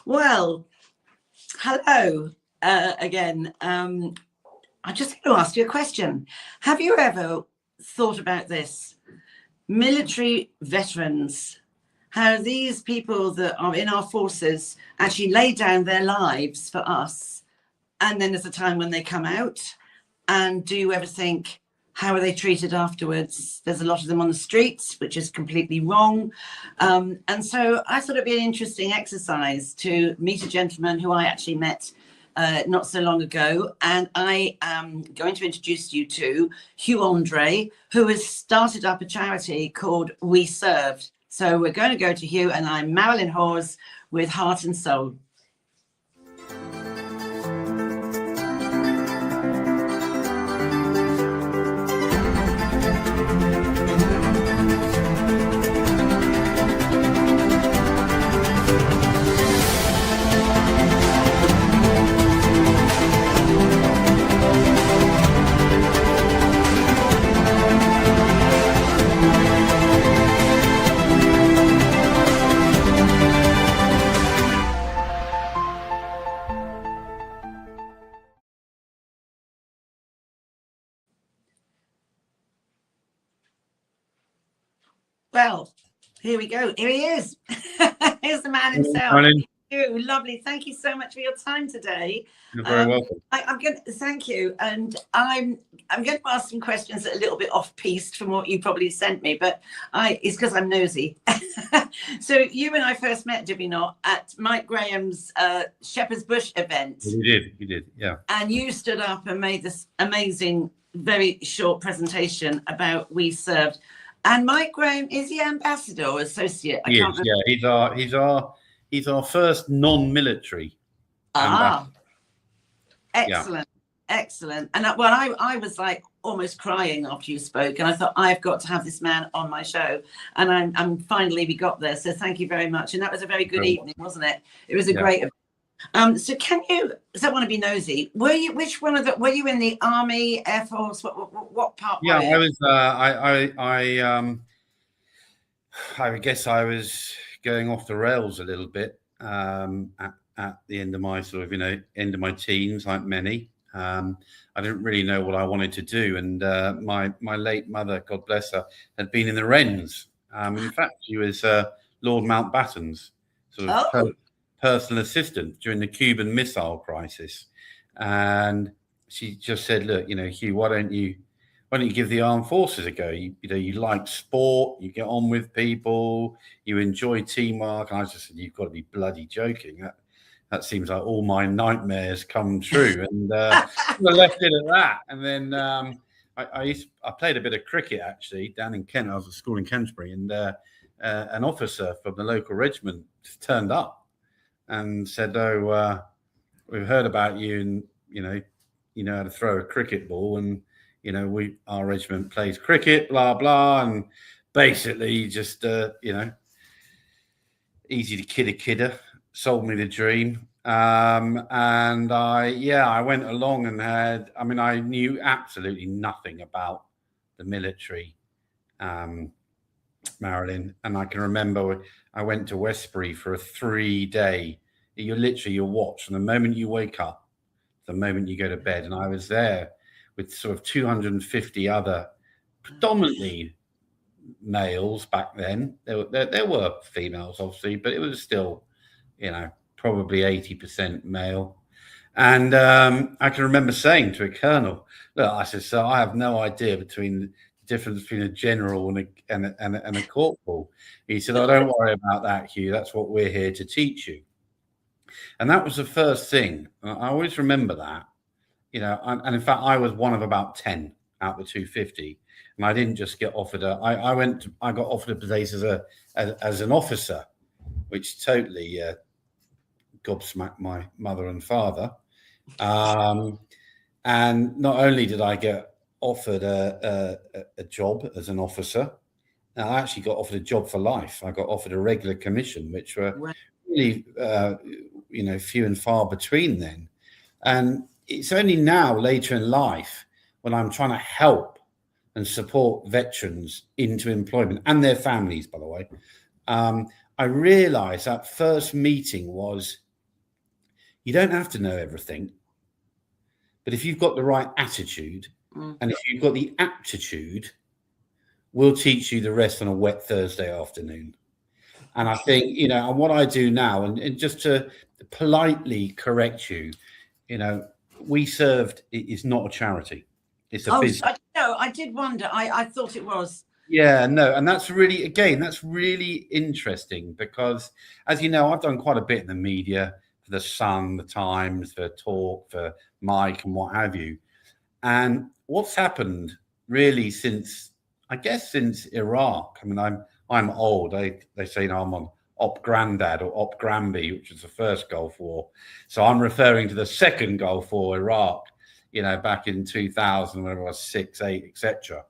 Well, hello again. I just want to ask you a question. Have you ever thought about this? Military veterans, how these people that are in our forces actually lay down their lives for us. And then there's a time when they come out. And do you ever think, how are they treated afterwards? There's a lot of them on the streets, which is completely wrong. And so I thought it'd be an interesting exercise to meet a gentleman who I actually met not so long ago. And I am going to introduce you to Hugh Andre, who has started up a charity called We Served. So we're going to go to Hugh, and I'm Marilyn Hawes with Heart and Soul. Well, here we go. Here he is. Here's the man himself. Morning. Lovely. Thank you so much for your time today. You're very welcome. I'm going to thank you, and I'm going to ask some questions that are a little bit off piste from what you probably sent me, but it's because I'm nosy. So you and I first met, did we not, at Mike Graham's Shepherd's Bush event? You did, yeah. And you stood up and made this amazing, very short presentation about We Served. And Mike Graham, is he ambassador or associate? He is, yeah. He's our first non-military ambassador. Excellent, excellent. And I was like almost crying after you spoke, and I thought I've got to have this man on my show. And I'm finally we got there. So thank you very much. And that was a very good evening, wasn't it? It was a great event. So can you? So I want to be nosy. Were you? Which one of the? Were you in the Army, Air Force? What part? Yeah, were you? I was. I guess I was going off the rails a little bit at the end of my end of my teens, like many. I didn't really know what I wanted to do, and my late mother, God bless her, had been in the Wrens. In fact, she was Lord Mountbatten's sort of personal assistant during the Cuban Missile Crisis, and she just said, "Look, Hugh, why don't you give the armed forces a go? You like sport, you get on with people, you enjoy teamwork." And I just said, "You've got to be bloody joking. That seems like all my nightmares come true." And I left it at that. And then I played a bit of cricket actually down in Kent. I was at school in Canterbury, and an officer from the local regiment just turned up and said, "Oh, we've heard about you, and you know how to throw a cricket ball, and our regiment plays cricket, blah blah." And basically just easy to kid a kidder, sold me the dream. And I went along and I knew absolutely nothing about the military, Marilyn. And I can remember I went to Westbury for a 3-day. You're watched from the moment you wake up, the moment you go to bed. And I was there with sort of 250 other, predominantly males back then. There were females, obviously, but it was still, probably 80% male. And I can remember saying to a colonel, "Look," I said, "so I have no idea the difference between a general and a corporal." He said, "Oh, don't worry about that, Hugh. That's what we're here to teach you." And that was the first thing. I always remember that. And in fact, I was one of about 10 out of the 250, and I didn't just get offered I got offered a place as an officer, which totally gobsmacked my mother and father. And not only did I get offered a job as an officer, I actually got offered a job for life. I got offered a regular commission, which were really few and far between then. And it's only now, later in life, when I'm trying to help and support veterans into employment and their families, by the way, I realized that first meeting was You don't have to know everything, but if you've got the right attitude and if you've got the aptitude, we'll teach you the rest on a wet Thursday afternoon. And I think, and what I do now, and just to politely correct you, We Served is not a charity. It's a business. I did wonder. I thought it was. Yeah, no. And that's really interesting because, as you know, I've done quite a bit in the media for The Sun, The Times, for Talk, for Mike and what have you. And what's happened really since Iraq, I mean, I'm old. They say I'm on Op Grandad or Op Granby, which was the first Gulf War. So I'm referring to the second Gulf War, Iraq, back in 2000, when I was 6, 8, etc.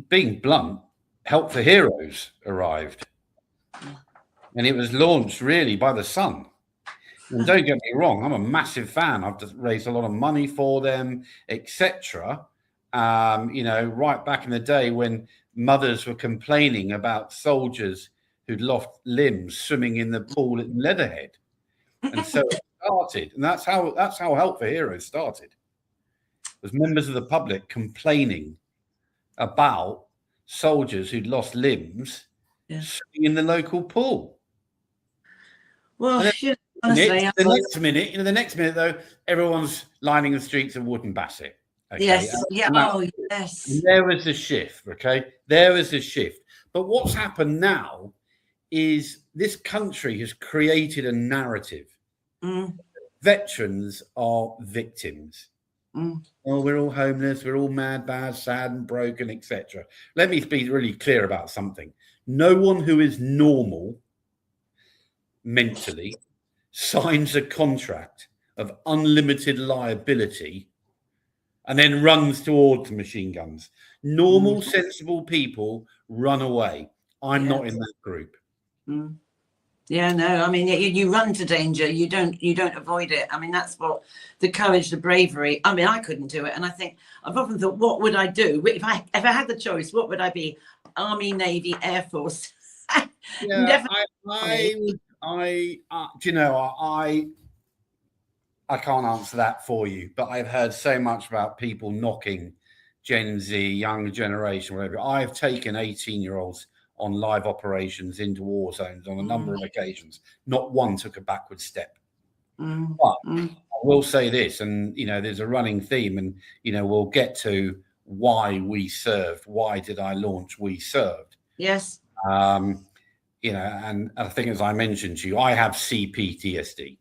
Being blunt, Help for Heroes arrived. And it was launched really by The Sun. And don't get me wrong, I'm a massive fan. I've just raised a lot of money for them, etc. Right back in the day when mothers were complaining about soldiers who'd lost limbs swimming in the pool at Leatherhead. And so it started. And that's how Help for Heroes started. It was members of the public complaining about soldiers who'd lost limbs swimming in the local pool. Well, honestly, the next minute though, everyone's lining the streets of Wootton Bassett. Okay? Yes. Yes. And there was a shift. Okay, there was a shift. But what's happened now is this country has created a narrative. Veterans are victims. Oh, we're all homeless. We're all mad, bad, sad, and broken, etc. Let me be really clear about something. No one who is normal mentally signs a contract of unlimited liability and then runs towards machine guns. Normal, sensible people run away. I'm not in that group. Yeah, no, I mean, you run to danger. You don't avoid it. I mean, that's what the courage, the bravery. I mean, I couldn't do it. And I think I've often thought, what would I do if I had the choice? What would I be? Army, Navy, Air Force? Yeah, definitely. I can't answer that for you, but I've heard so much about people knocking Gen Z, younger generation, whatever. I've taken 18-year-olds on live operations into war zones on a number of occasions. Not one took a backward step. But I will say this, and there's a running theme, and we'll get to why We Served. Why did I launch We Served? Yes. And I think, as I mentioned to you, I have CPTSD.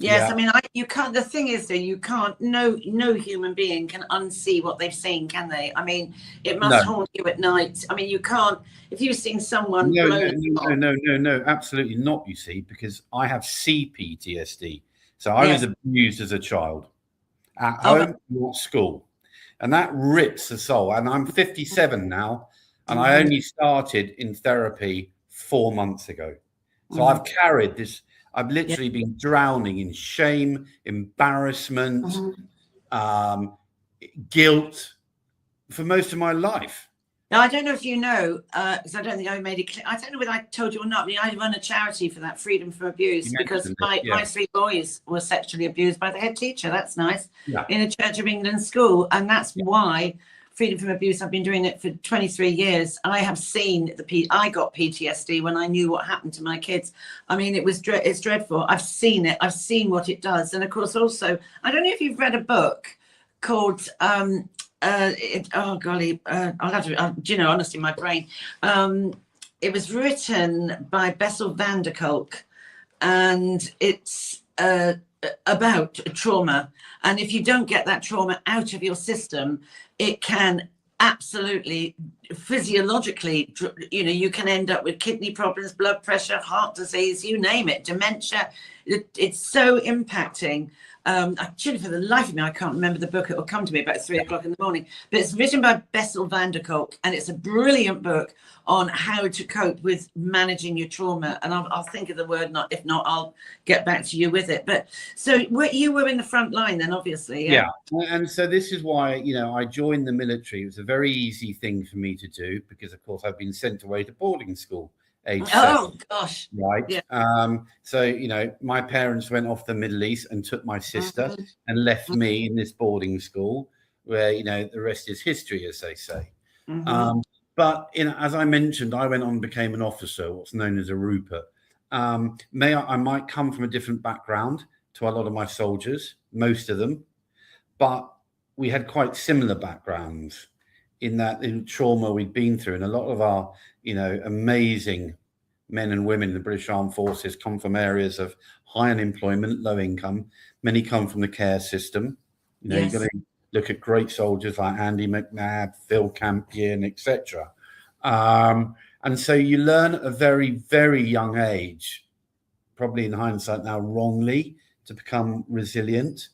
Yes, Yeah. I mean, you can't. The thing is, that you can't. No human being can unsee what they've seen, can they? I mean, it must haunt you at night. I mean, you can't. If you've seen someone, no, absolutely not. You see, because I have CPTSD, so I was abused as a child, at home, not school, and that rips the soul. And I'm 57 now, and I only started in therapy 4 months ago, so I've carried this. I've literally been drowning in shame, embarrassment, guilt for most of my life. Now, I don't know if you know, because I don't think I made it clear. I don't know whether I told you or not. I mean, I run a charity for that, Freedom from Abuse, because my 3 boys were sexually abused by the head teacher. That's nice. Yeah. In a Church of England school. And that's why Freedom from Abuse, I've been doing it for 23 years. I have seen I got PTSD when I knew what happened to my kids. I mean, it's dreadful. I've seen it. I've seen what it does. And of course, also, I don't know if you've read a book called, I'll have to, honestly, my brain. It was written by Bessel van der Kolk, and it's about trauma. And if you don't get that trauma out of your system, it can absolutely physiologically, you can end up with kidney problems, blood pressure, heart disease, you name it, dementia. It's so impacting. Actually, for the life of me, I can't remember the book. It will come to me about 3 o'clock in the morning. But it's written by Bessel van der Kolk, and it's a brilliant book on how to cope with managing your trauma. And I'll think of the word. If not, I'll get back to you with it. But so you were in the front line then, obviously. Yeah. And so this is why, I joined the military. It was a very easy thing for me to do because, of course, I've been sent away to boarding school age 7. Oh gosh. Right. Yeah. So, you know, my parents went off to the Middle East and took my sister Mhm. and left me in this boarding school where, you know, the rest is history, as they say. Mhm. But, you know, as I mentioned, I went on and became an officer, what's known as a Rupert. I might come from a different background to a lot of my soldiers, most of them, but we had quite similar backgrounds in that in trauma we'd been through. And a lot of our, you know, amazing men and women in the British Armed Forces come from areas of high unemployment, low income. Many come from the care system. You know, Yes. you've got to look at great soldiers like Andy McNabb, Phil Campion, etc. And so you learn at a very, very young age, probably in hindsight now wrongly, to become resilient.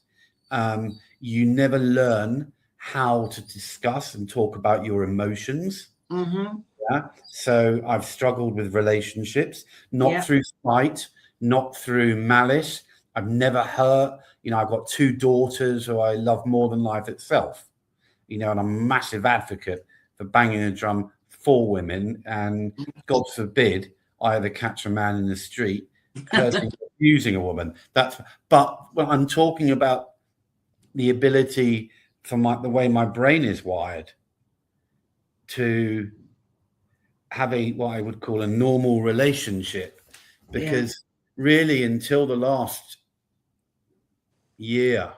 You never learn how to discuss and talk about your emotions. Mhm. Yeah. So I've struggled with relationships, not Yeah. through spite, not through malice. I've never hurt. You know, I've got 2 daughters who I love more than life itself. You know, and I'm a massive advocate for banging a drum for women. And God forbid I ever catch a man in the street hurting, abusing a woman. But when I'm talking about the ability for the way my brain is wired to have what I would call a normal relationship, because really until the last year,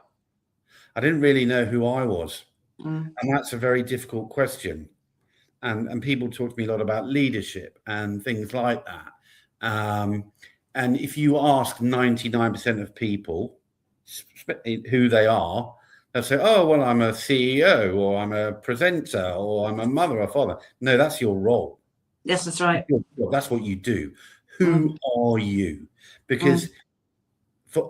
I didn't really know who I was. Mm. And that's a very difficult question. And people talk to me a lot about leadership and things like that. And if you ask 99% of people who they are, they'll say, oh, well, I'm a CEO or I'm a presenter or I'm a mother or father. No, that's your role. Yes, that's right. That's what you do. Who are you? Because,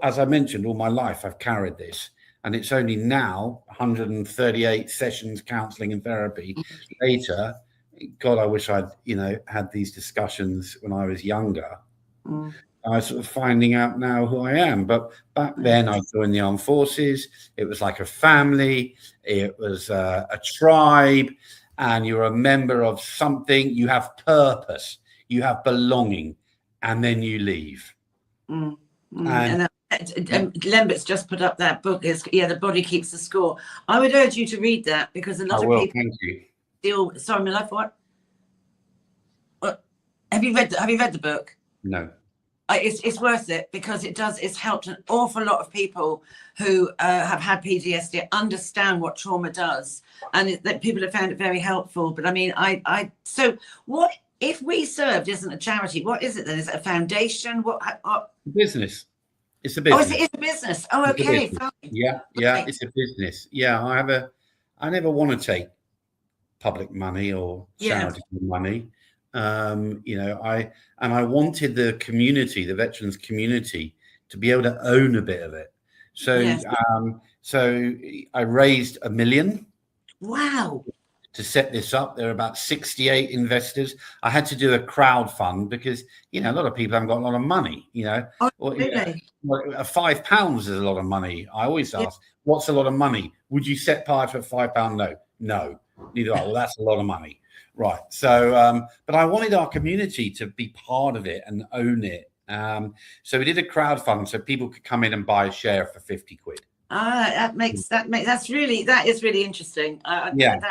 as I mentioned, all my life I've carried this, and it's only now 138 sessions, counselling and therapy later. God, I wish I'd, you know, had these discussions when I was younger. I was sort of finding out now who I am. But back then, I joined the armed forces. It was like a family. It was a tribe. And you're a member of something. You have purpose. You have belonging. And then you leave. And Lembert's just put up that book. The Body Keeps the Score. I would urge you to read that, because a lot of people Thank you. still. Sorry, my life. What? Have you read the book? No. It's worth it, because it's helped an awful lot of people who have had PTSD understand what trauma does, and that people have found it very helpful. But I mean, so what if We Served isn't a charity? What is it then? Is it a foundation? What? Business. It's a business. Oh, it's a business. Oh, okay. Fine. Yeah, okay. It's a business. Yeah, I never want to take public money or charity money. You know, I wanted the community, the veterans community, to be able to own a bit of it. So, so I raised $1 million. Wow. To set this up. There are about 68 investors. I had to do a crowd fund because, you know, a lot of people haven't got a lot of money, you know. Really? £5 is a lot of money. I always ask, what's a lot of money? Would you set fire to a £5 No. Neither are. Well, that's a lot of money. Right. So, but I wanted our community to be part of it and own it. So we did a crowd fund so people could come in and buy a share for 50 quid. That's really interesting. And I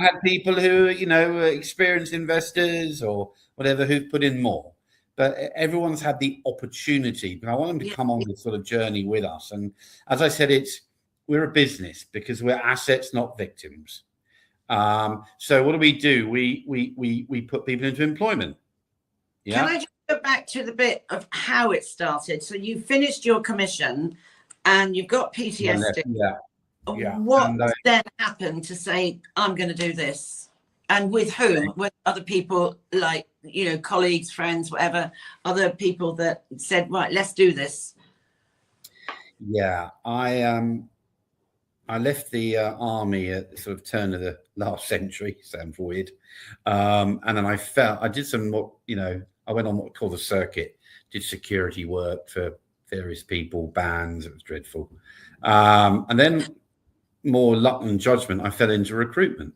had people who, you know, experienced investors or whatever who've put in more, but everyone's had the opportunity. But I want them to come on this sort of journey with us. And as I said, we're a business because we're assets, not victims. So what do? We put people into employment. Yeah. Can I just go back to the bit of how it started? So you finished your commission and you've got PTSD. What then happened to say, I'm going to do this? And with whom? With other people, like, you know, colleagues, friends, whatever, other people that said, right, let's do this? Yeah, I left the army at the sort of turn of the last century. Sounds weird. And then I did some more, you know, I went on what we call the circuit, did security work for various people, bands. It was dreadful. And then more luck than judgment, I fell into recruitment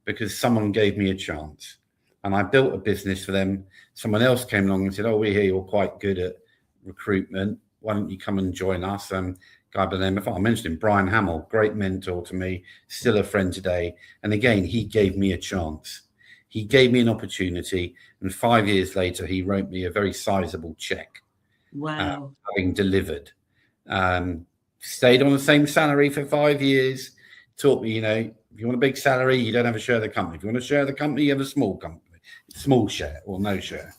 because someone gave me a chance. and I built a business for them. Someone else came along and said, "Oh, we hear you're quite good at recruitment. Why don't you come and join us?" Guy by the name of, I mentioned him, Brian Hamill, great mentor to me, still a friend today. And again, he gave me a chance. He gave me an opportunity, and 5 years later, he wrote me a very sizable check. Wow. Having delivered. Stayed on the same salary for 5 years. Taught me, if you want a big salary, you don't have a share of the company. If you want to share the company, you have a small company, small share or no share.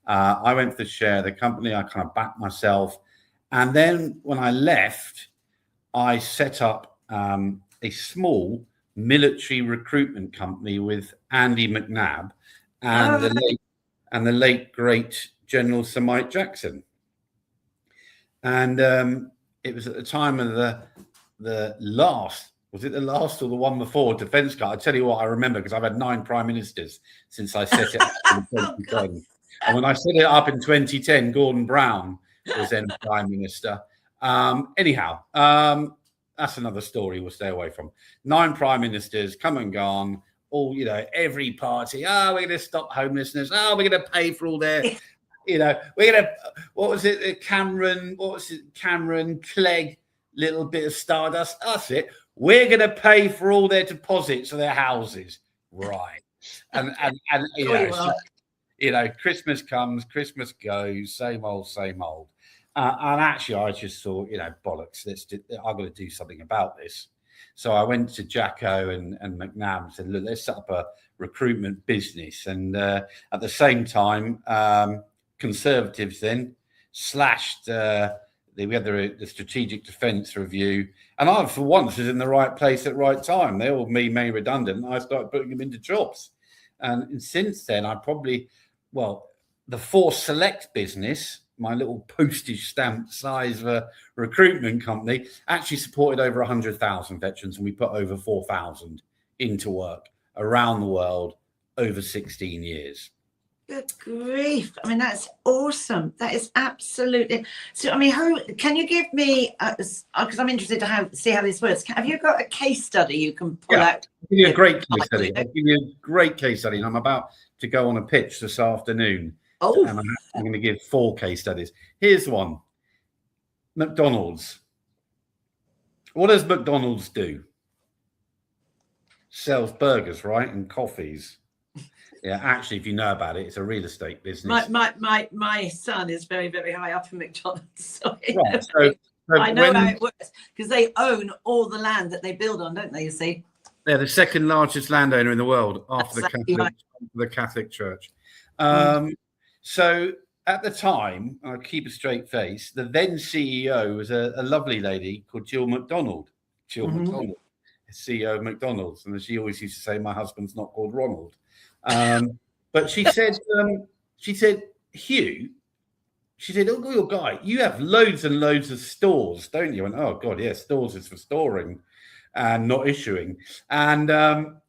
I went for share of the company. I kind of backed myself. And then when I left, I set up a small military recruitment company with Andy McNabb and the late great General Sir Mike Jackson. And it was at the time of the last, was it the last or the one before Defence Guard? I tell you what, I remember because I've had 9 prime ministers since I set it up in 2010. And when I set it up in 2010, Gordon Brown was then prime minister. Anyhow, that's another story we'll stay away from. 9 prime ministers come and gone, all, every party. Oh, we're going to stop homelessness. Oh, we're going to pay for all their, we're going to, Cameron, Clegg, little bit of Stardust. That's it. We're going to pay for all their deposits of their houses. Right. And Christmas comes, Christmas goes, same old, same old. And actually, I just thought, bollocks, I've got to do something about this. So I went to Jacko and McNabb and said, look, let's set up a recruitment business. And at the same time, Conservatives then slashed, we had the Strategic Defence Review. And I, for once, was in the right place at the right time. They all made me redundant. And I started putting them into jobs. And since then, the Force Select business, my little postage stamp size of a recruitment company, actually supported over 100,000 veterans, and we put over 4,000 into work around the world over 16 years. Good grief. I mean, that's awesome. That is absolutely. So, I mean, can you give me, because I'm interested to see how this works. Have you got a case study you can pull out? I'll give you a great case study. I'll give you a great case study. And I'm about to go on a pitch this afternoon. Oh. And I'm going to give 4 case studies. Here's one. McDonald's. What does McDonald's do? Sells burgers, right? And coffees. Yeah, actually, if you know about it, it's a real estate business. My son is very, very high up in McDonald's. So I know how it works because they own all the land that they build on, don't they? You see, they're the second largest landowner in the world after the Catholic Church. So at the time, I'll keep a straight face. The then CEO was a lovely lady called Jill McDonald. McDonald, CEO of McDonald's, and as she always used to say, my husband's not called Ronald. But she said, Hugh, she said, oh, your guy, you have loads and loads of stores, don't you? And oh God, yeah, stores is for storing and not issuing. And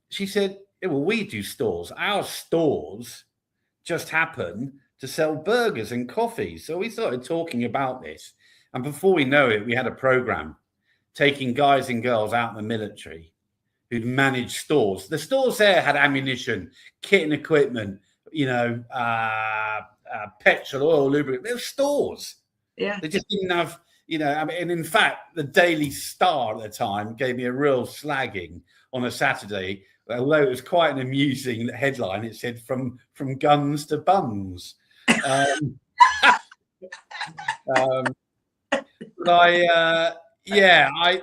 she said, yeah, well, we do stores. Our stores just happen to sell burgers and coffee. So we started talking about this. And before we know it, we had a program taking guys and girls out in the military who'd managed stores. The stores there had ammunition, kit and equipment, petrol, oil, lubricant. They were stores. Yeah. They just didn't have, and in fact, the Daily Star at the time gave me a real slagging on a Saturday. Although it was quite an amusing headline, it said from guns to bums.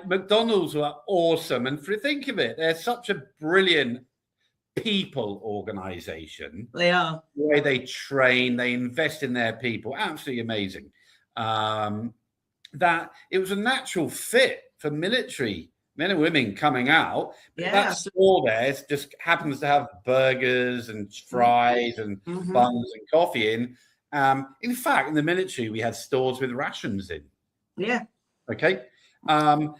McDonald's were awesome. And think of it, they're such a brilliant people organization. They are. The way they train, they invest in their people, absolutely amazing. That it was a natural fit for military men and women coming out. Yeah. That store there just happens to have burgers and fries and buns and coffee in. In fact, in the military, we had stores with rations in. Yeah. Okay. And,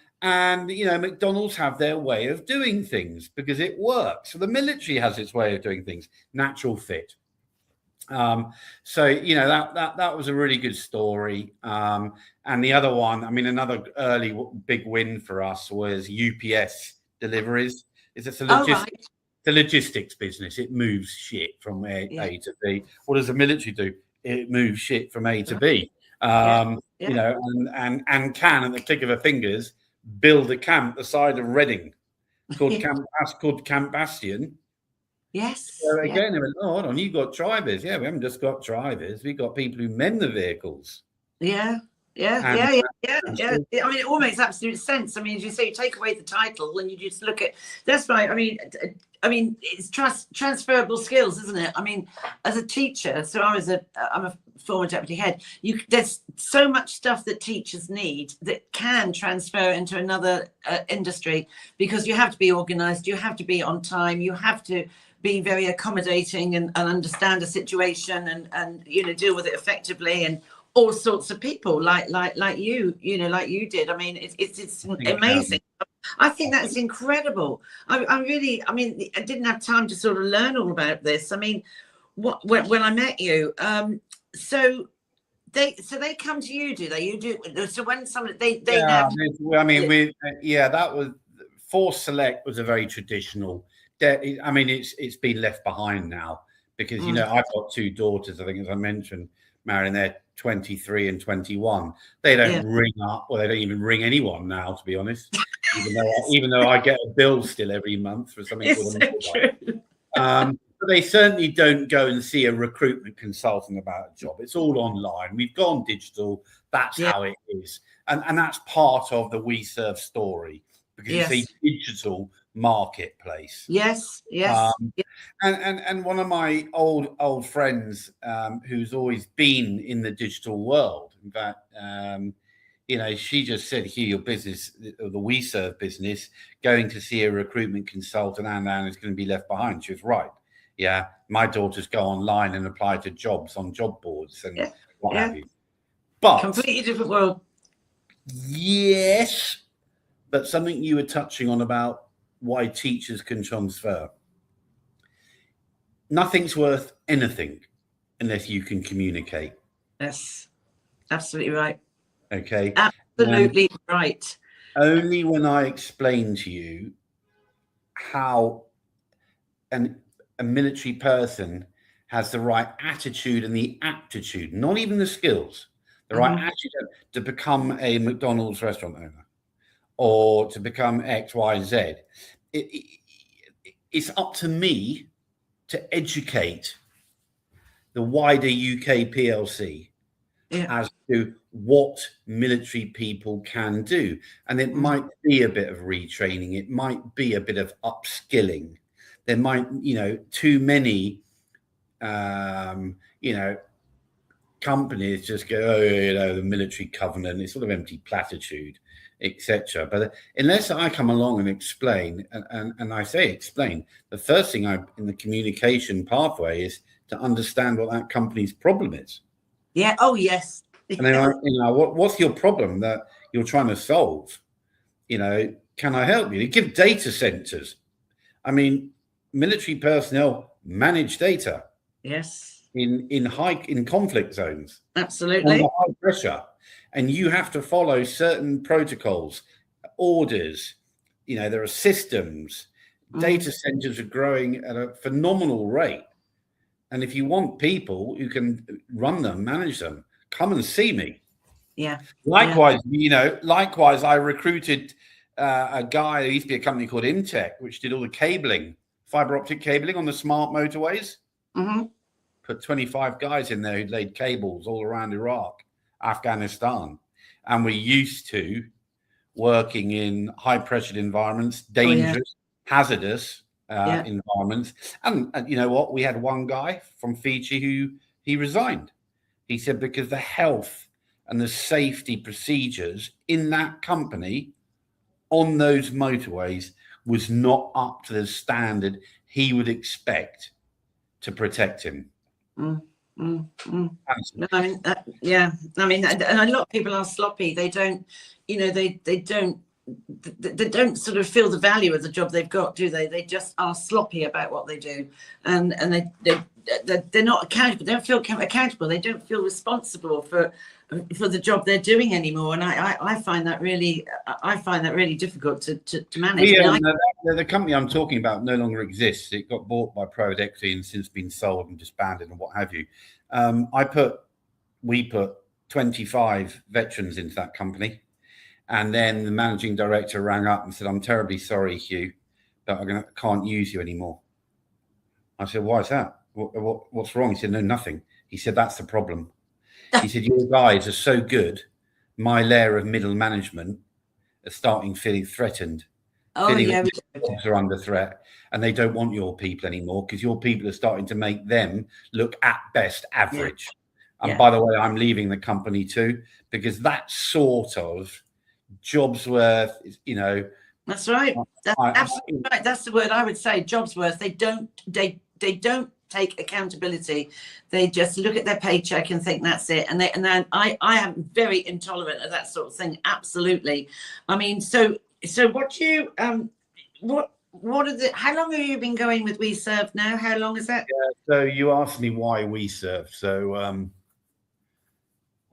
McDonald's have their way of doing things because it works. So the military has its way of doing things, natural fit. That was a really good story. And the other one, another early big win for us was UPS deliveries. It's a the logistics business. It moves shit from A to B. What does the military do? It moves shit from A to B. You know, and can, at the click of her fingers, build a camp the side of Reading called Camp Bastion. Yes. So again, they went, oh, hold on, you've got drivers. Yeah, we haven't just got drivers. We've got people who mend the vehicles. Yeah. I mean, it all makes absolute sense. I mean, as you say, you take away the title and you just look at, that's right. I mean, it's transferable skills, isn't it? I mean, as a teacher, so I'm a former deputy head. There's so much stuff that teachers need that can transfer into another industry, because you have to be organised, you have to be on time, you have to be very accommodating and understand a situation and you know, deal with it effectively, and all sorts of people like you did. I mean, it's amazing. I think that's incredible. I didn't have time to sort of learn all about this. I mean, when I met you, so they come to you, do they? So when somebody that was Force Select was a very traditional. I mean, it's been left behind now, because you know, I've got two daughters. I think, as I mentioned, Marion, they're 23 and 21. They don't ring up, or they don't even ring anyone now, to be honest. even though I get a bill still every month for something called a but they certainly don't go and see a recruitment consultant about a job. It's all online. We've gone digital. That's how it is, and that's part of the We Serve story, because it's a digital marketplace. Yes. And one of my old friends, who's always been in the digital world, in fact, you know, she just said, here, your business, the We Serve business, going to see a recruitment consultant and is going to be left behind. She was right. Yeah, my daughters go online and apply to jobs on job boards and what have you. But completely different world. Yes, but something you were touching on about why teachers can transfer. Nothing's worth anything unless you can communicate. Yes, absolutely right. Okay. Absolutely right. Only when I explain to you how a military person has the right attitude and the aptitude, not even the skills, the right attitude to become a McDonald's restaurant owner, or to become X, Y, Z. It's up to me to educate the wider UK PLC as to what military people can do. And it might be a bit of retraining. It might be a bit of upskilling. There might, you know, too many, you know, companies just go, oh, you know, the military covenant, it's sort of empty platitude, etc. But unless I come along and explain, and I say explain, the first thing in the communication pathway is to understand what that company's problem is. Yeah. Oh, yes. And then, you know, what's your problem that you're trying to solve? You know, can I help you? You give data centers. I mean, military personnel manage data. Yes. In conflict zones. Absolutely. Under high pressure. And you have to follow certain protocols, orders. You know, there are systems. Data centers are growing at a phenomenal rate. And if you want people who can run them, manage them, come and see me. Yeah. Likewise, you know, I recruited a guy who used to be a company called Imtech, which did all the cabling, fiber optic cabling on the smart motorways. Put 25 guys in there who laid cables all around Iraq, Afghanistan. And we're used to working in high-pressured environments, dangerous, hazardous environments. And you know what? We had one guy from Fiji who he resigned. He said because the health and the safety procedures in that company on those motorways was not up to the standard he would expect to protect him. No, I mean, I mean, and a lot of people are sloppy. They don't, you know, they don't they don't sort of feel the value of the job they've got, do they? They just are sloppy about what they do, and they're not accountable. They don't feel accountable. They don't feel responsible for the job they're doing anymore. And I find that really difficult to manage. The company I'm talking about no longer exists. It got bought by private equity and since been sold and disbanded and what have you. We put 25 veterans into that company. And then the managing director rang up and said, "I'm terribly sorry, Hugh, but I can't use you anymore." I said, "Why is that? What's wrong?" He said, "No, nothing." He said, "That's the problem." He said, "Your guys are so good. My layer of middle management are starting feeling threatened. Jobs are under threat, and they don't want your people anymore because your people are starting to make them look at best average." And by the way, I'm leaving the company too, because that sort of jobs worth, That's right. That's absolutely right. That's the word I would say. Jobs worth. They don't take accountability. They just look at their paycheck and think that's it. And then I am very intolerant of that sort of thing. Absolutely. I mean, so what do you how long have you been going with We Serve now? How long is that? So you asked me why We Serve. So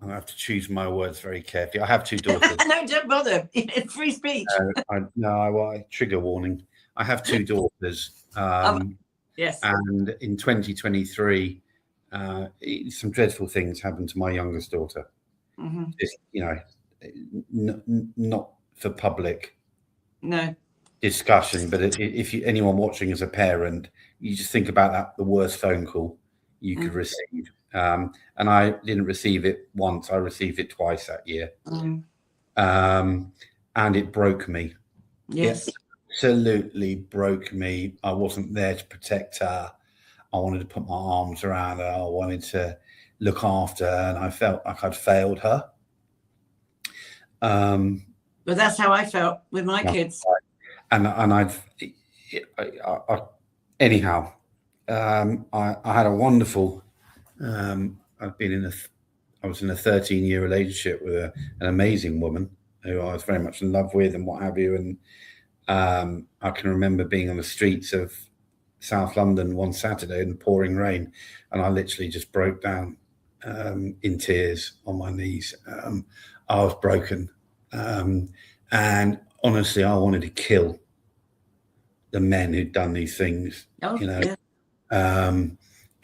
I have to choose my words very carefully. I have two daughters. No, don't bother. It's free speech. Trigger warning. I have two daughters. Yes. And in 2023, some dreadful things happened to my youngest daughter. Mm-hmm. Just, not for public discussion, but if anyone watching as a parent, you just think about that, the worst phone call you could receive. And I didn't receive it once, I received it twice that year. And it broke me. Yes. It absolutely broke me. I wasn't there to protect her. I wanted to put my arms around her. I wanted to look after her, and I felt like I'd failed her. But that's how I felt with my kids. And I had a wonderful. I was in a 13-year relationship with an amazing woman who I was very much in love with and what have you. And I can remember being on the streets of South London one Saturday in the pouring rain, and I literally just broke down in tears on my knees. I was broken. And honestly, I wanted to kill the men who'd done these things, and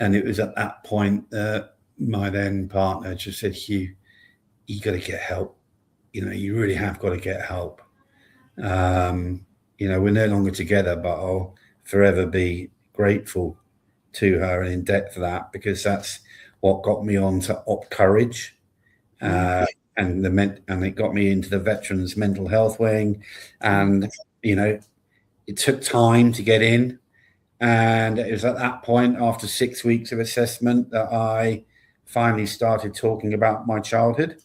it was at that point that my then partner just said, "Hugh, you got to get help. You really have got to get help. We're no longer together, but I'll forever be grateful to her and in debt for that, because that's what got me on to Op Courage. And it got me into the veterans mental health wing, and it took time to get in, and it was at that point, after 6 weeks of assessment, that I finally started talking about my childhood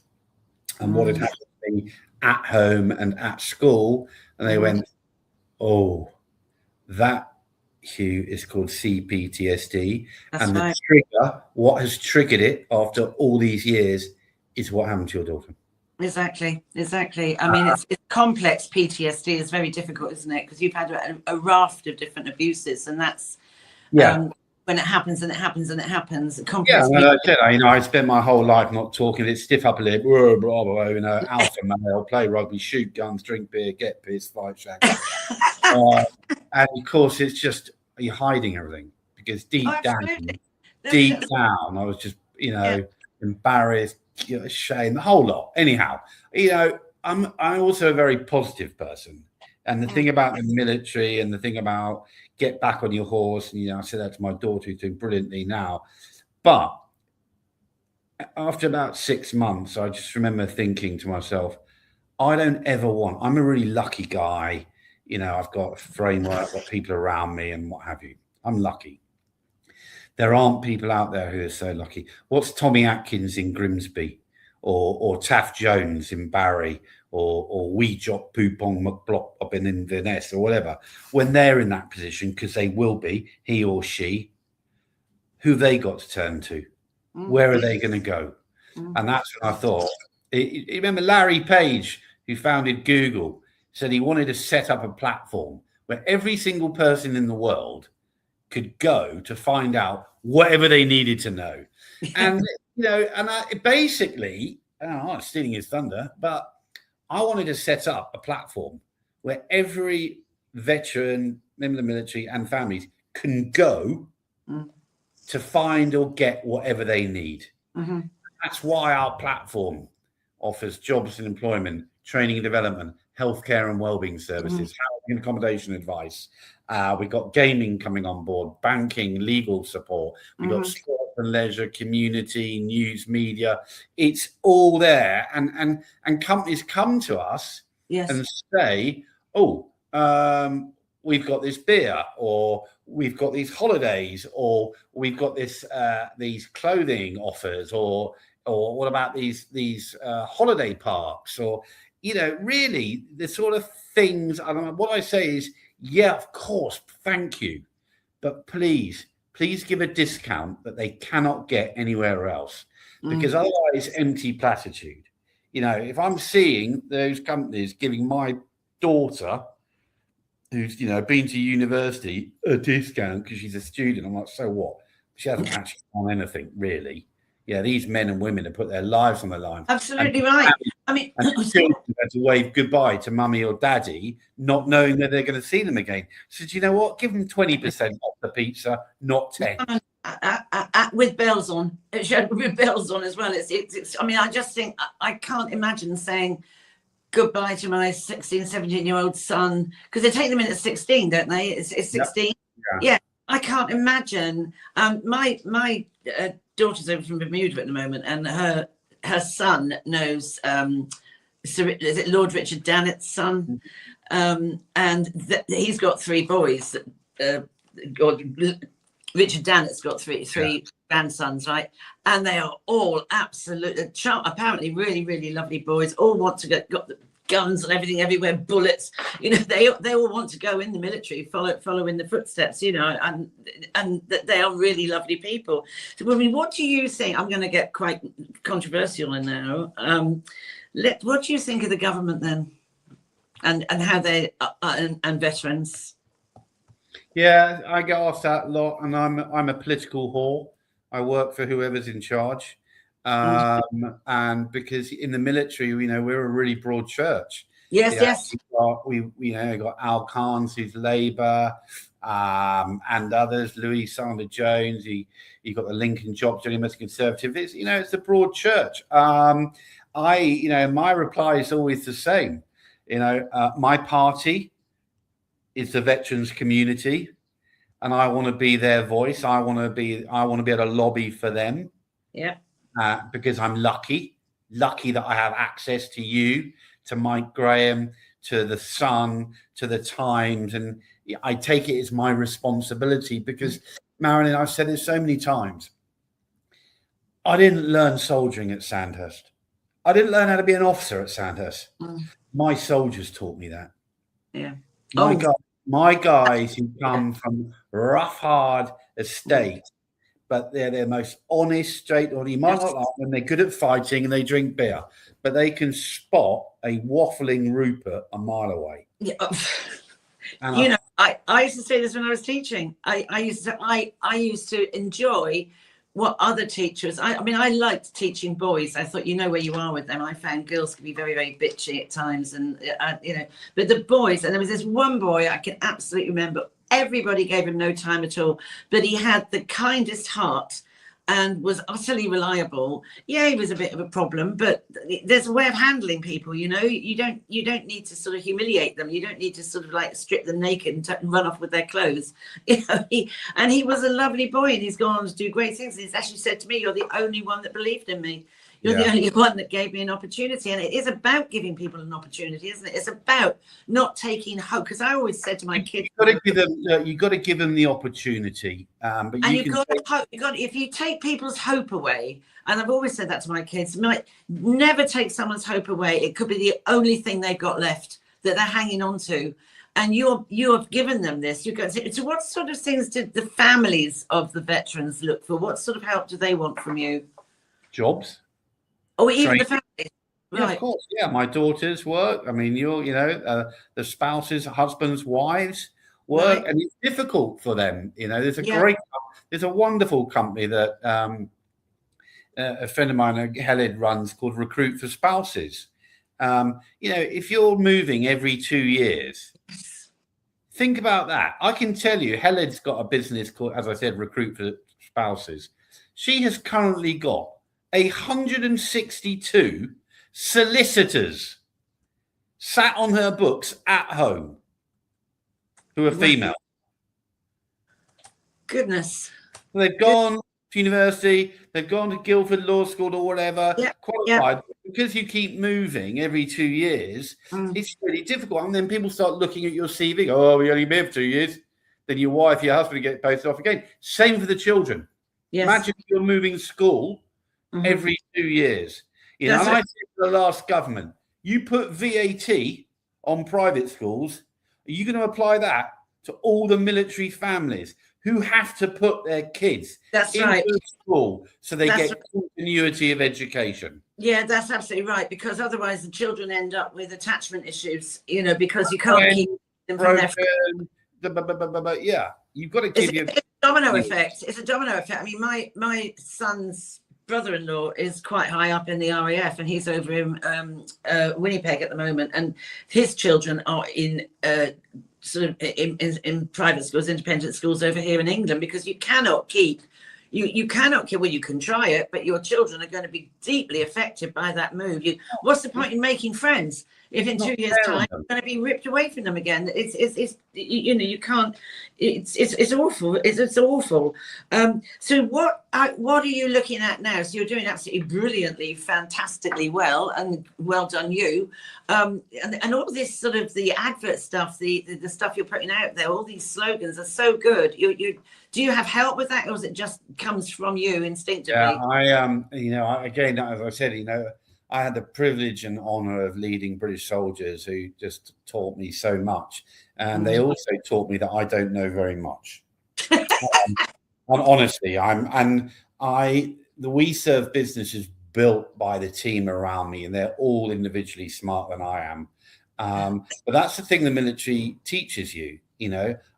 and what had happened to me at home and at school, and they went, "Oh, that, Hugh, is called CPTSD." That's and right. The trigger, what has triggered it after all these years, is what happened to your daughter. Exactly. I mean, it's complex PTSD is very difficult, isn't it? Because you've had a raft of different abuses, and that's when it happens and it happens and it happens. I spent my whole life not talking. It's stiff upper lip, blah, blah, blah, alpha male, play rugby, shoot guns, drink beer, get pissed, fight shack. And of course, it's just you're hiding everything, because deep down, I was just embarrassed, shame, the whole lot. Anyhow, I'm also a very positive person, and the thing about the military and the thing about get back on your horse, and I said that to my daughter, who's doing brilliantly now. But after about 6 months, I just remember thinking to myself, I'm a really lucky guy. I've got a framework, I've got people around me and what have you. I'm lucky. There aren't people out there who are so lucky. What's Tommy Atkins in Grimsby, or Taft Jones in Barry, or Weejop Pupong McBlock up in Inverness, or whatever? When they're in that position, because they will be, he or she, who they got to turn to? Where are they going to go? And that's when I thought, you remember Larry Page, who founded Google, said he wanted to set up a platform where every single person in the world could go to find out whatever they needed to know. And, and basically, I'm stealing his thunder, but I wanted to set up a platform where every veteran, member of the military and families can go to find or get whatever they need. Mm-hmm. That's why our platform offers jobs and employment, training and development, healthcare and wellbeing services, housing and accommodation advice. We've got gaming coming on board, banking, legal support. We've got sport and leisure, community, news, media. It's all there. And companies come to us and say, we've got this beer, or we've got these holidays, or we've got this these clothing offers, or what about these holiday parks, or really the sort of things. I don't know what I say is, yeah, of course, thank you, but please give a discount that they cannot get anywhere else, because otherwise empty platitude. If I'm seeing those companies giving my daughter, who's been to university, a discount because she's a student, I'm like, so what? She hasn't actually done anything really. Yeah, these men and women have put their lives on the line. Absolutely right. I mean, children had to wave goodbye to mummy or daddy, not knowing that they're going to see them again. So do you know what? Give them 20% off the pizza, not 10. With bells on. It showed with bells on as well. It's. I mean, I just think I can't imagine saying goodbye to my 16, 17-year-old son, because they take them in at 16, don't they? It's 16. Yeah. I can't imagine. My daughter's over from Bermuda at the moment, and her son knows is it Lord Richard Dannett's son, and he's got 3 boys. Richard Dannett's got three grandsons, right? And they are all absolutely apparently really, really lovely boys. All want to got the guns and everything everywhere, bullets. They all want to go in the military, follow in the footsteps. And they are really lovely people. So, I mean, what do you think? I'm going to get quite controversial now. What do you think of the government then, and how they and veterans? Yeah, I get asked that a lot, and I'm a political whore. I work for whoever's in charge, and because in the military, we're a really broad church. Yes. We got Al Khan's, who's Labour, and others. Louis Sanders Jones, he got the Lincoln Jobs Journey, Conservative. It's a broad church. My reply is always the same. My party is the veterans community, and I want to be their voice. I want to be able to lobby for them. Yeah. Because I'm lucky that I have access to you, to Mike Graham, to the Sun, to the Times, and I take it as my responsibility because, Marilyn, I've said it so many times. I didn't learn soldiering at Sandhurst. I didn't learn how to be an officer at Sandhurst. My soldiers taught me that. Yeah. My guys who come from rough, hard estate, but they're their most honest, straight. Or you might not like them. They're good at fighting and they drink beer, but they can spot a waffling Rupert a mile away. Yeah. I used to say this when I was teaching. I used to enjoy what other teachers. I mean, I liked teaching boys. I thought, where you are with them. I found girls could be very, very bitchy at times, and but the boys. And there was this one boy I can absolutely remember. Everybody gave him no time at all, but he had the kindest heart and was utterly reliable. Yeah, he was a bit of a problem, but there's a way of handling people. You don't need to sort of humiliate them. You don't need to sort of like strip them naked and run off with their clothes. He was a lovely boy, and he's gone on to do great things. He's actually said to me, "You're the only one that believed in me. You're the only one that gave me an opportunity." And it is about giving people an opportunity, isn't it? It's about not taking hope. Because I always said to my kids, you got to give them the opportunity. But you've got to hope. If you take people's hope away, and I've always said that to my kids, never take someone's hope away. It could be the only thing they've got left that they're hanging on to. And you have given them this. So what sort of things did the families of the veterans look for? What sort of help do they want from you? Jobs. Or even the families. Yeah, of Right. course. Yeah, my daughters work. I mean, the spouses, husbands, wives work, Right. and it's difficult for them. Yeah. There's a wonderful company that a friend of mine, Helen, runs called Recruit for Spouses. If you're moving every 2 years, think about that. I can tell you, Helen's got a business called, as I said, Recruit for Spouses. She has currently got 162 solicitors sat on her books at home who are female. Goodness. They've gone to university, they've gone to Guildford Law School or whatever, qualified. Because you keep moving every 2 years, it's really difficult. And then people start looking at your CV, oh, we only been for 2 years. Then your wife, your husband get posted off again. Same for the children. Yes. Imagine if you're moving school every 2 years. And I said to the last government, you put VAT on private schools, are you going to apply that to all the military families who have to put their kids into school so they get continuity of education? Yeah, that's absolutely right, because otherwise the children end up with attachment issues, because you can't keep them from their yeah, you've got to give It's a domino effect. It's a domino effect. I mean, my son's brother-in-law is quite high up in the RAF, and he's over in Winnipeg at the moment, and his children are in sort of in private schools, independent schools over here in England, because you cannot keep you cannot keep, well, you can try it, but your children are going to be deeply affected by that move. What's the point in making friends if in 2 years' time you're going to be ripped away from them again? You can't. It's awful. It's awful. So what are you looking at now? So you're doing absolutely brilliantly, fantastically well, and well done you. And all this sort of the advert stuff, the stuff you're putting out there, all these slogans are so good. Do you have help with that, or is it just comes from you instinctively? Yeah, again, as I said, I had the privilege and honor of leading British soldiers who just taught me so much. And they also taught me that I don't know very much. Honestly, the We Serve business is built by the team around me, and they're all individually smarter than I am. But that's the thing the military teaches you.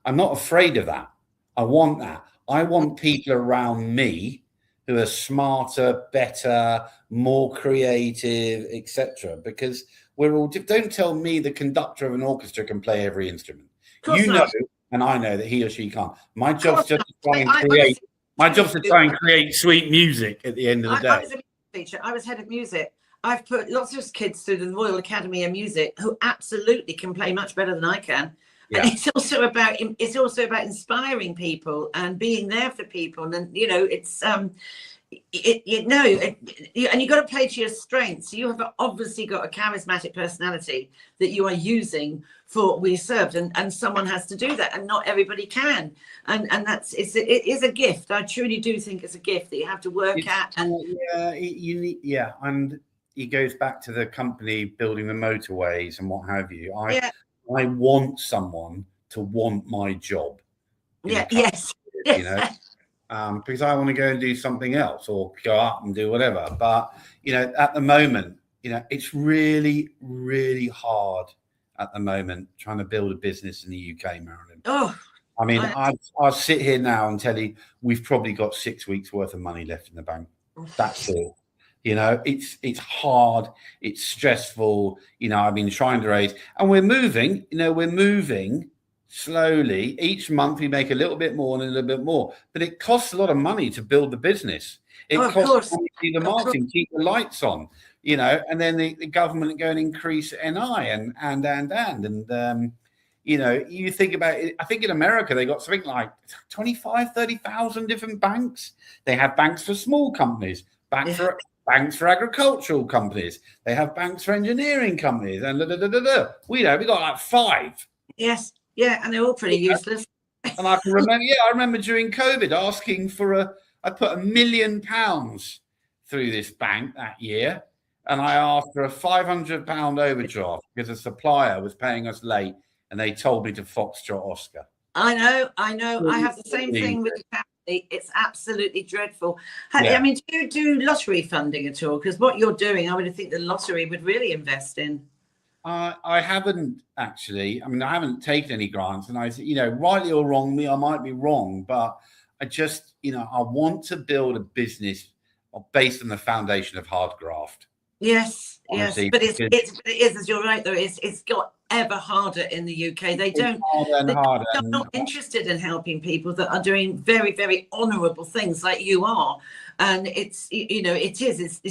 I'm not afraid of that. I want that. I want people around me who are smarter, better, more creative, etc. Because we're all. Don't tell me the conductor of an orchestra can play every instrument. And I know that he or she can't. My job's just to try and create. My job's to try and create sweet music at the end of the day. I was a music teacher. I was head of music. I've put lots of kids through the Royal Academy of Music who absolutely can play much better than I can. Yeah. And it's also about inspiring people and being there for people, and it's and you got to play to your strengths. You have obviously got a charismatic personality that you are using for We Served, and someone has to do that, and not everybody can, and it is a gift. I truly do think it's a gift that you have to work at. And and it goes back to the company building the motorways and what have you. I want someone to want my job. Yes. Because I want to go and do something else or go up and do whatever. But, at the moment, it's really, really hard at the moment trying to build a business in the UK, Marilyn. Oh, I mean, I'll sit here now and tell you we've probably got 6 weeks worth of money left in the bank. That's it. It's hard, it's stressful. I've been trying to raise, and we're moving slowly. Each month we make a little bit more and a little bit more, but it costs a lot of money to build the business. It costs money to do the marketing, keep the lights on, and then the government go and increase NI and you think about it. I think in America they got something like 30,000 different banks. They have banks for small companies, banks for agricultural companies. They have banks for engineering companies, and we got like 5. Yes, yeah, and they're all pretty useless. And I can remember, I remember during COVID asking for I put £1 million through this bank that year, and I asked for a £500 overdraft because a supplier was paying us late, and they told me to Foxtrot Oscar. I know. I have the same thing with It's absolutely dreadful. Yeah. I mean, do you do lottery funding at all? Because what you're doing, I would think the lottery would really invest in. I haven't actually. I mean, I haven't taken any grants, and rightly or wrongly, I might be wrong, but I just, I want to build a business based on the foundation of hard graft. Yes, Honestly, yes, but it is, as you're right, though, it's got ever harder in the UK. They're not interested in helping people that are doing very, very honourable things like you are. And it's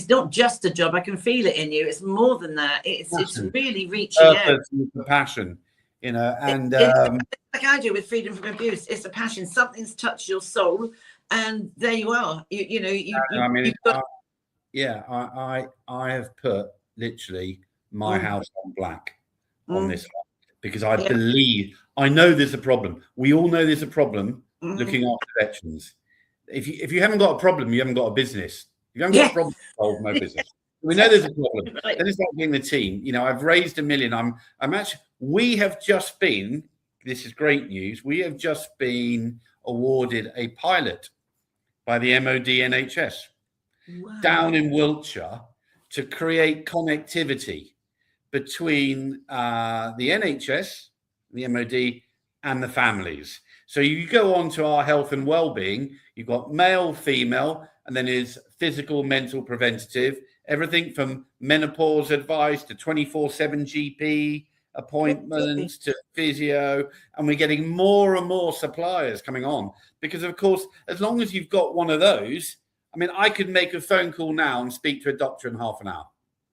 not just a job. I can feel it in you. It's more than that. It's really reaching out. The passion, and like I do with Freedom from Abuse. It's a passion. Something's touched your soul, and there you are. I have put literally my house on black on this one because I believe, I know there's a problem. We all know there's a problem looking after veterans. If you haven't got a problem, you haven't got a business. If you haven't got a problem, solve no business. We know there's a problem. Then it's like being the team. I've raised $1 million. We have just been, this is great news, we have just been awarded a pilot by the MOD NHS. Wow. Down in Wiltshire to create connectivity between the NHS, the MOD, and the families. So you go on to our health and well-being, you've got male, female, and then there's physical, mental, preventative, everything from menopause advice to 24/7 GP appointments to physio, and we're getting more and more suppliers coming on because, of course, as long as you've got one of those, I mean, I could make a phone call now and speak to a doctor in half an hour.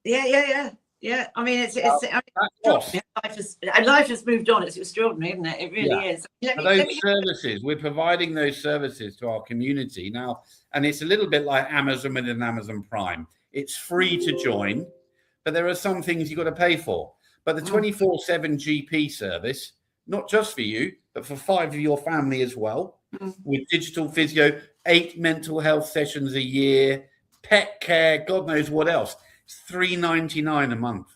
Yeah. I mean, life has moved on. It's extraordinary, isn't it? It really is. Services, we're providing those services to our community now, and it's a little bit like Amazon with an Amazon Prime. It's free to join, but there are some things you've got to pay for. But the 24/7 GP service, not just for you, but for 5 of your family as well, with digital physio, 8 mental health sessions a year, pet care, God knows what else. It's $3.99 a month.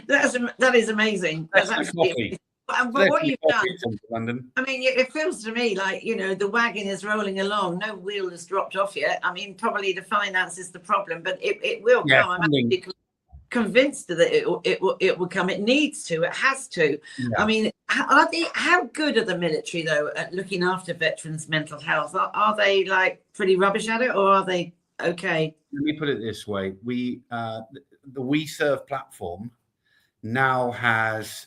That is amazing. That's absolutely. But what you've done, London. I mean, it feels to me like, the wagon is rolling along. No wheel has dropped off yet. I mean, probably the finance is the problem, but it will come. I'm absolutely convinced that it will come. It needs to. It has to. Yeah. I mean, how good are the military, though, at looking after veterans' mental health? Are they like pretty rubbish at it, or are they okay? Let me put it this way. The We Serve platform now has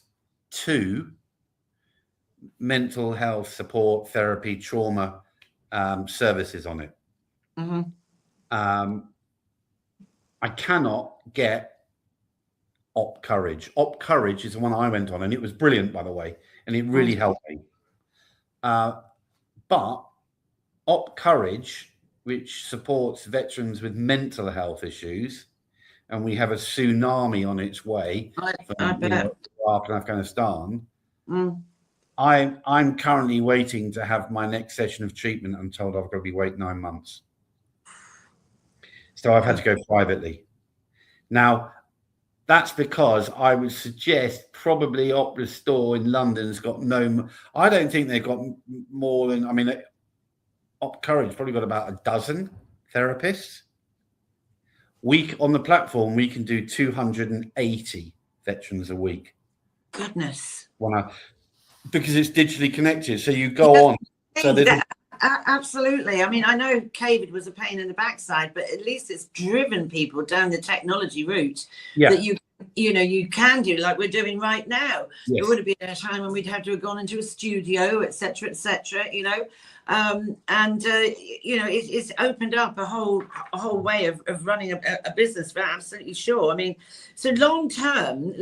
2 mental health support, therapy, trauma services on it. I cannot get Op Courage. Op Courage is the one I went on, and it was brilliant, by the way, and it really helped me. But Op Courage, which supports veterans with mental health issues, and we have a tsunami on its way from Iraq and Afghanistan. I'm currently waiting to have my next session of treatment. I'm told I've got to be waiting 9 months. So I've had to go privately. Now, that's because I would suggest probably Op Restore in London's got I don't think they've got more than, Op Courage probably got about a dozen therapists. On the platform, we can do 280 veterans a week. Goodness. Because it's digitally connected. So you go on. So absolutely. I mean, I know COVID was a pain in the backside, but at least it's driven people down the technology route that you can do like we're doing right now. Yes. There would have been a time when we'd have to have gone into a studio, etc., it's opened up a whole way of running a business, for absolutely sure. I mean, so long term,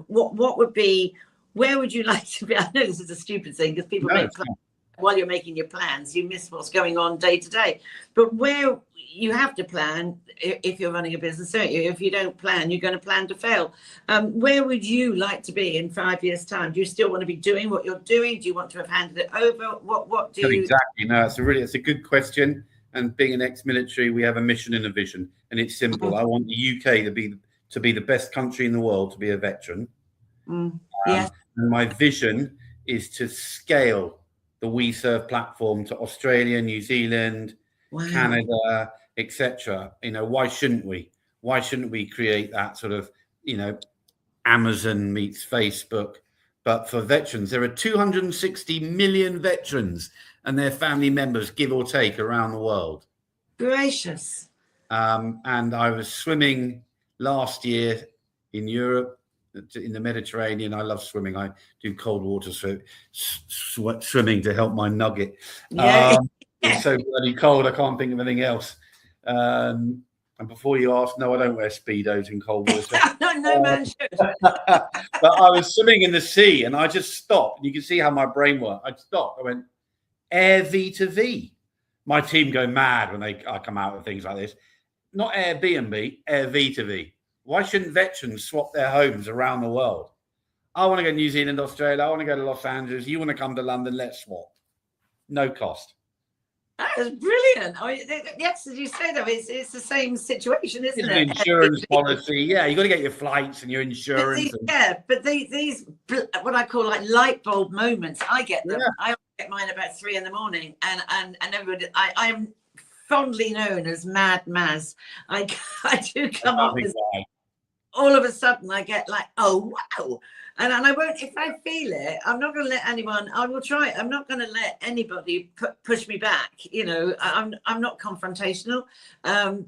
what would be, where would you like to be? I know this is a stupid thing because people make plans. While you're making your plans, you miss what's going on day to day. But where you have to plan, if you're running a business, don't you? If you don't plan, you're going to plan to fail. Where would you like to be in 5 years' time? Do you still want to be doing what you're doing? Do you want to have handed it over? What do you? Exactly. No, it's a good question. And being an ex-military, we have a mission and a vision, and it's simple. I want the UK to be the best country in the world to be a veteran. Yes. And my vision is to scale the We Serve platform to Australia, New Zealand, Wow. Canada, etc. You know, why shouldn't we? Why shouldn't we create that sort of, you know, Amazon meets Facebook? But for veterans, there are 260 million veterans and their family members, give or take, around the world. Gracious. And I was swimming last year in Europe, in the Mediterranean. I love swimming. I do cold water swimming to help my nugget. Yeah. It's so bloody cold, I can't think of anything else. And before you ask, no, I don't wear Speedos in cold water. no man should. But I was swimming in the sea and I just stopped. And you can see how my brain worked. I stopped. I went, Air V to V. My team go mad when I come out with things like this. Not Airbnb, Air V to V. Why shouldn't veterans swap their homes around the world? I want to go to New Zealand, Australia. I want to go to Los Angeles. You want to come to London? Let's swap. No cost. That is brilliant. Yes, as you say, though, it's the same situation, isn't it? An insurance policy. Yeah, you got to get your flights and your insurance. But these what I call like light bulb moments, I get them. Yeah. I get mine about 3 a.m, and everybody. I am fondly known as Mad Maz. I do come up with. All of a sudden, I get like, oh wow. And I won't, if I feel it, I'm not going to let anyone, I will try it. I'm not going to let anybody push me back. You know, I'm not confrontational. You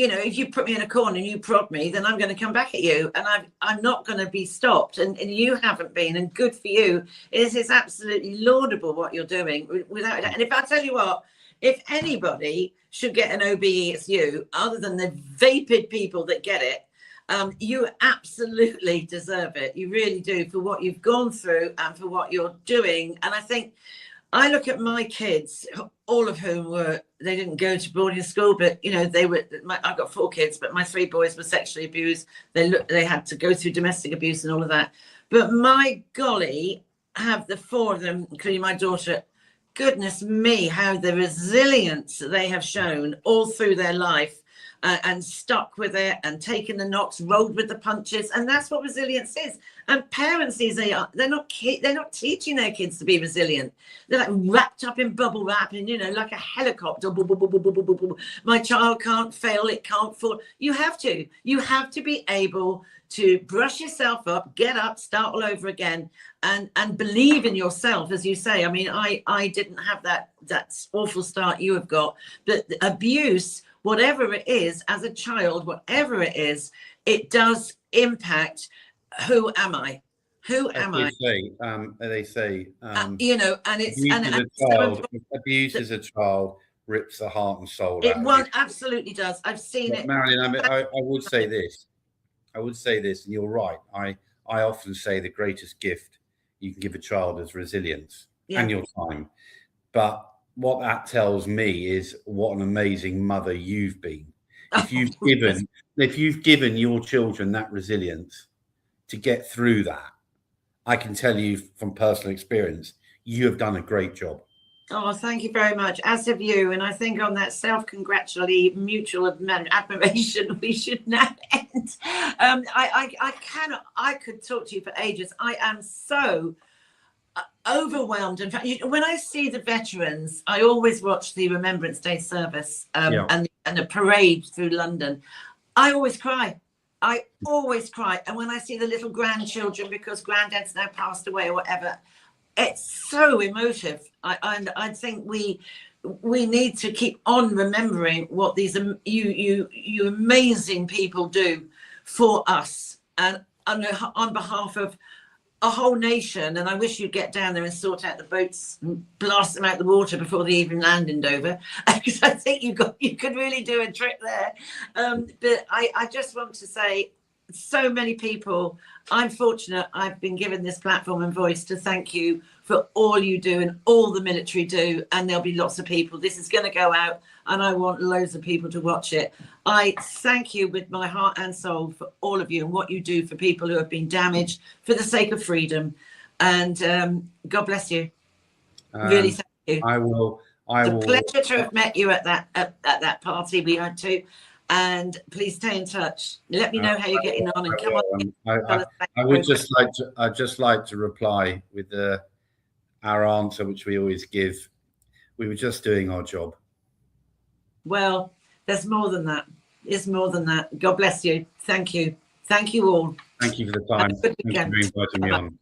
know, if you put me in a corner and you prod me, then I'm going to come back at you. And I'm not going to be stopped. And you haven't been. And good for you. It's absolutely laudable what you're doing without that. And if I tell you what, if anybody should get an OBE, it's you, other than the vapid people that get it. You absolutely deserve it. You really do, for what you've gone through and for what you're doing. And I think I look at my kids, all of whom they didn't go to boarding school, but you know, I've got 4 kids, but my 3 boys were sexually abused. They had to go through domestic abuse and all of that. But my golly, have the 4 of them, including my daughter, goodness me, how the resilience they have shown all through their life. And stuck with it and taken the knocks, rolled with the punches, and that's what resilience is. And parents these days, they're not teaching their kids to be resilient. They're like wrapped up in bubble wrap and, you know, like a helicopter. My child can't fail, it can't fall. You have to be able to brush yourself up, get up, start all over again, and believe in yourself, as you say. I mean, I didn't have that awful start you have got, but the abuse, whatever it is, as a child, whatever it is, it does impact. Who am I? Who am I? They say, you know, and it's abuse as a child rips the heart and soul. It absolutely does. I've seen it. Marilyn, I would say this. And you're right. I often say the greatest gift you can give a child is resilience and your time. But what that tells me is what an amazing mother you've been. If you've given your children that resilience to get through that, I can tell you from personal experience, you have done a great job. Oh, thank you very much. As have you. And I think on that self-congratulatory mutual admiration, we should now end. I could talk to you for ages. I am so overwhelmed. In fact, when I see the veterans, I always watch the Remembrance Day service and the parade through London. I always cry. And when I see the little grandchildren, because granddad's now passed away or whatever, it's so emotive. I think we need to keep on remembering what these you amazing people do for us, and on behalf of a whole nation. And I wish you'd get down there and sort out the boats and blast them out the water before they even land in Dover, because I think you could really do a trip there. But I just want to say, so many people, I'm fortunate I've been given this platform and voice to thank you for all you do and all the military do. And there'll be lots of people. This is going to go out and I want loads of people to watch it. I thank you with my heart and soul for all of you and what you do for people who have been damaged for the sake of freedom. And God bless you. Really thank you. I will. It's a pleasure to have met you at that party we went to. And please stay in touch. Let me know how you're getting on, and come on. I would I'd just like to reply with our answer, which we always give. We were just doing our job. Well, there's more than that. It's more than that. God bless you. Thank you. Thank you all. Thank you for the time. Have a good Thank you weekend. for inviting me on.